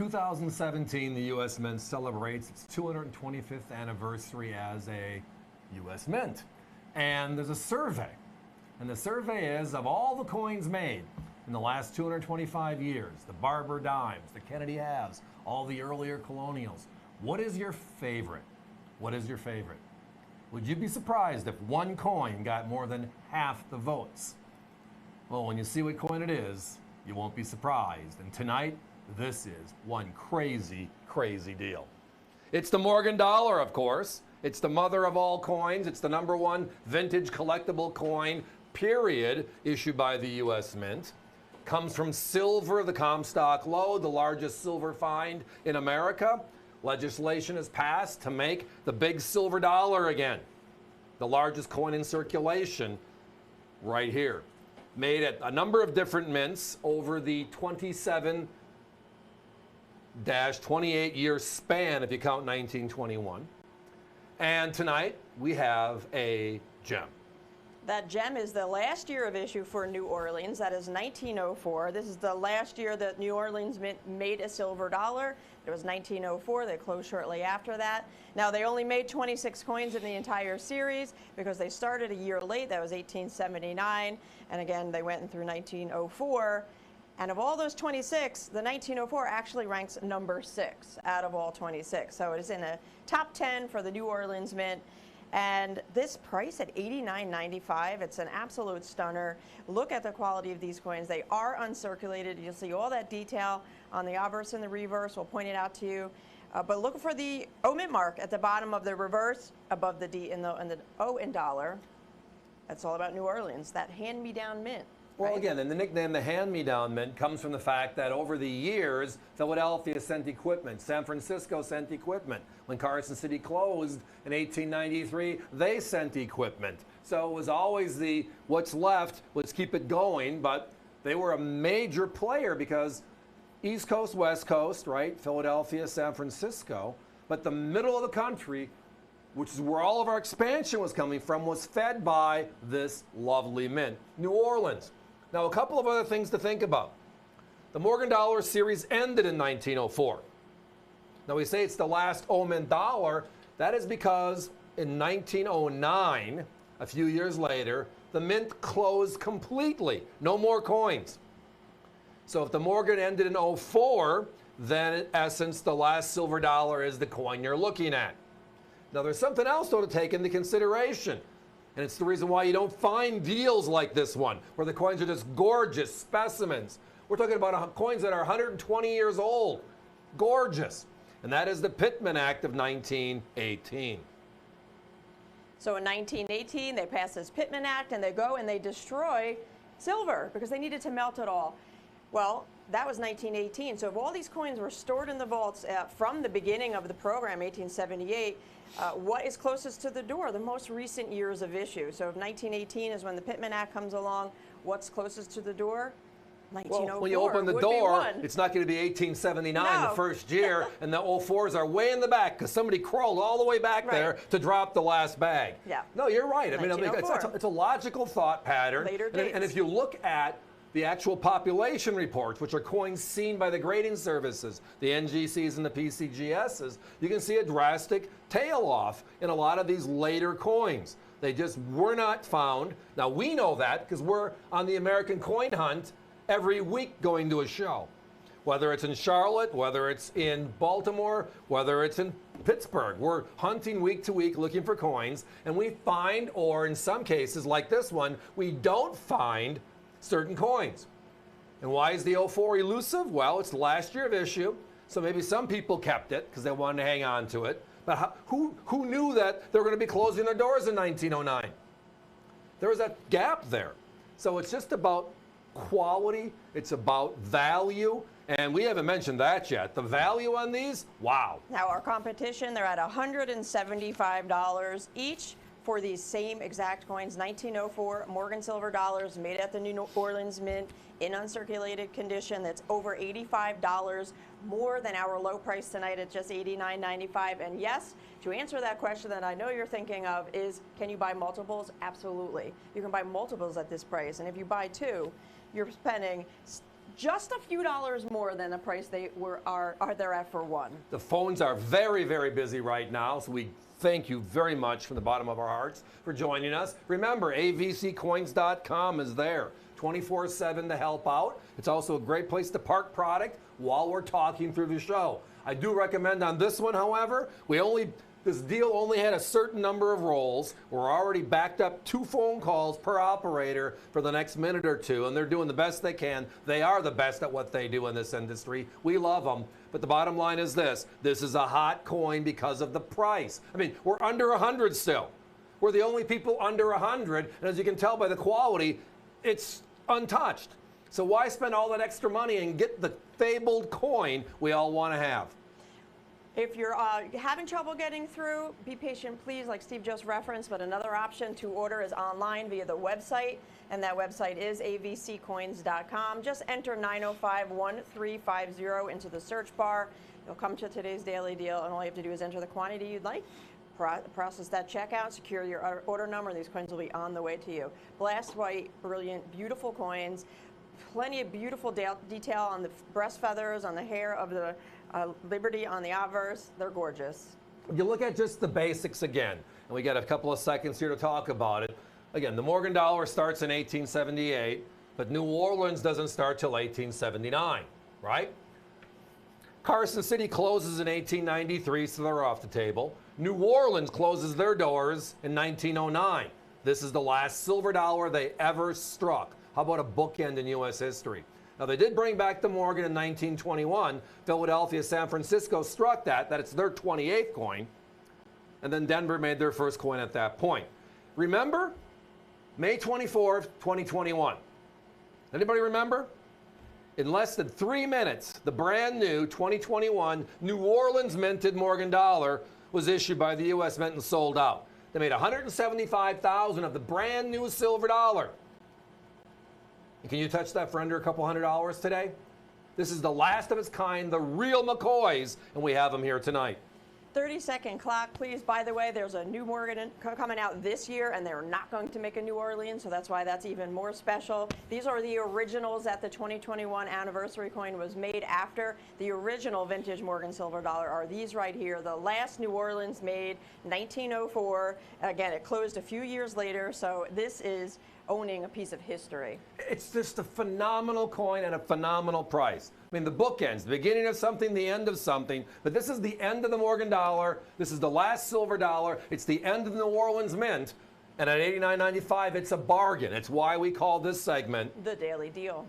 2017, the U.S. Mint celebrates its 225th anniversary as a U.S. Mint. And there's a survey. And the survey is of all the coins made in the last 225 years, the Barber dimes, the Kennedy halves, all the earlier colonials. What is your favorite? What is your favorite? Would you be surprised if one coin got more than half the votes? Well, when you see what coin it is, you won't be surprised. And tonight, this is one crazy, crazy deal. It's the Morgan dollar, of course. It's the mother of all coins. It's the #1 vintage collectible coin, period, issued by the U.S. Mint. Comes from silver, the Comstock low, the largest silver find in America. Legislation has passed to make the big silver dollar again. The largest coin in circulation right here. Made at a number of different mints over the 27-28-year span, if you count 1921. And tonight, we have a gem. That gem is the last year of issue for New Orleans. That is 1904. This is the last year that New Orleans Mint made a silver dollar. It was 1904. They closed shortly after that. Now, they only made 26 coins in the entire series because they started a year late. That was 1879. And again, they went through 1904. And of all those 26, the 1904 actually ranks number 6 out of all 26. So it is in the top 10 for the New Orleans Mint. And this price at $89.95, it's an absolute stunner. Look at the quality of these coins. They are uncirculated. You'll see all that detail on the obverse and the reverse. We'll point it out to you. But look for the O mint mark at the bottom of the reverse, above the D and the O in dollar. That's all about New Orleans, that hand-me-down mint. Well, again, and the nickname, the hand-me-down mint, comes from the fact that over the years, Philadelphia sent equipment, San Francisco sent equipment. When Carson City closed in 1893, they sent equipment. So it was always the what's left, let's keep it going, but they were a major player because East Coast, West Coast, right? Philadelphia, San Francisco, but the middle of the country, which is where all of our expansion was coming from, was fed by this lovely mint, New Orleans. Now, a couple of other things to think about. The Morgan Dollar series ended in 1904. Now, we say it's the last O mint dollar. That is because in 1909, a few years later, the mint closed completely. No more coins. So if the Morgan ended in 04, then in essence, the last silver dollar is the coin you're looking at. Now, there's something else, though, to take into consideration. And it's the reason why you don't find deals like this one, where the coins are just gorgeous specimens. We're talking about coins that are 120 years old. Gorgeous. And that is the Pitman Act of 1918. So in 1918, they pass this Pitman Act, and they go and they destroy silver because they needed to melt it all. Well, that was 1918. So if all these coins were stored in the vaults from the beginning of the program, 1878, what is closest to the door? The most recent years of issue. So if 1918 is when the Pitman Act comes along, what's closest to the door? 1904. Well, when you open the door, it's not going to be 1879 the first year, and the 04s are way in the back because somebody crawled all the way back there to drop the last bag. Yeah. No, you're right. I mean, it's a logical thought pattern. Later dates. And if you look at the actual population reports, which are coins seen by the grading services, the NGCs and the PCGSs, you can see a drastic tail off in a lot of these later coins. They just were not found. Now, we know that because we're on the American coin hunt every week going to a show. Whether it's in Charlotte, whether it's in Baltimore, whether it's in Pittsburgh. We're hunting week to week looking for coins, and we find, or in some cases like this one, we don't find certain coins. And why is the 04 elusive? Well, it's the last year of issue, so maybe some people kept it because they wanted to hang on to it. But who knew that they were going to be closing their doors in 1909? There was a gap there. So it's just about quality, it's about value, and we haven't mentioned that yet. The value on these, wow. Now our competition, they're at $175 each for these same exact coins, 1904 Morgan silver dollars made at the New Orleans Mint in uncirculated condition. That's over $85 more than our low price tonight at just $89.95. And yes, to answer that question that I know you're thinking of is, can you buy multiples? Absolutely. You can buy multiples at this price. And if you buy two, you're spending just a few dollars more than the price they are they're at for one. The phones are very, very busy right now, so we thank you very much from the bottom of our hearts for joining us. Remember, avccoins.com is there 24/7 to help out. It's also a great place to park product while we're talking through the show. I do recommend on this one, however, this deal only had a certain number of rolls. We're already backed up 2 phone calls per operator for the next minute or two, and they're doing the best they can. They are the best at what they do in this industry. We love them. But the bottom line is this is a hot coin because of the price. I mean, we're under 100 still. We're the only people under 100, and as you can tell by the quality, it's untouched. So why spend all that extra money and get the fabled coin we all want to have? If you're having trouble getting through, be patient, please, like Steve just referenced, but another option to order is online via the website, and that website is avccoins.com. Just enter 905-1350 into the search bar. You'll come to today's daily deal, and all you have to do is enter the quantity you'd like, process that checkout, secure your order number, and these coins will be on the way to you. Blast white, brilliant, beautiful coins. Plenty of beautiful detail on the breast feathers, on the hair of the Liberty, on the obverse. They're gorgeous. You look at just the basics again, and we got a couple of seconds here to talk about it. Again, the Morgan dollar starts in 1878, but New Orleans doesn't start till 1879, right? Carson City closes in 1893, so they're off the table. New Orleans closes their doors in 1909. This is the last silver dollar they ever struck. How about a bookend in U.S. history? Now, they did bring back the Morgan in 1921. Philadelphia, San Francisco struck that it's their 28th coin. And then Denver made their first coin at that point. Remember? May 24th, 2021. Anybody remember? In less than 3 minutes, the brand new 2021 New Orleans minted Morgan dollar was issued by the U.S. Mint and sold out. They made 175,000 of the brand new silver dollar. And can you touch that for under a couple $100 today? This is the last of its kind, the real McCoys, and we have them here tonight. 30-second clock, please. By the way, there's a new Morgan coming out this year, and they're not going to make a New Orleans, so that's why that's even more special. These are the originals that the 2021 anniversary coin was made after. The original vintage Morgan silver dollar are these right here. The last New Orleans made 1904. Again, it closed a few years later, so this is owning a piece of history. It's just a phenomenal coin at a phenomenal price. I mean, the bookends, the beginning of something, the end of something. But this is the end of the Morgan dollar. This is the last silver dollar. It's the end of the New Orleans Mint. And at $89.95, it's a bargain. It's why we call this segment The Daily Deal.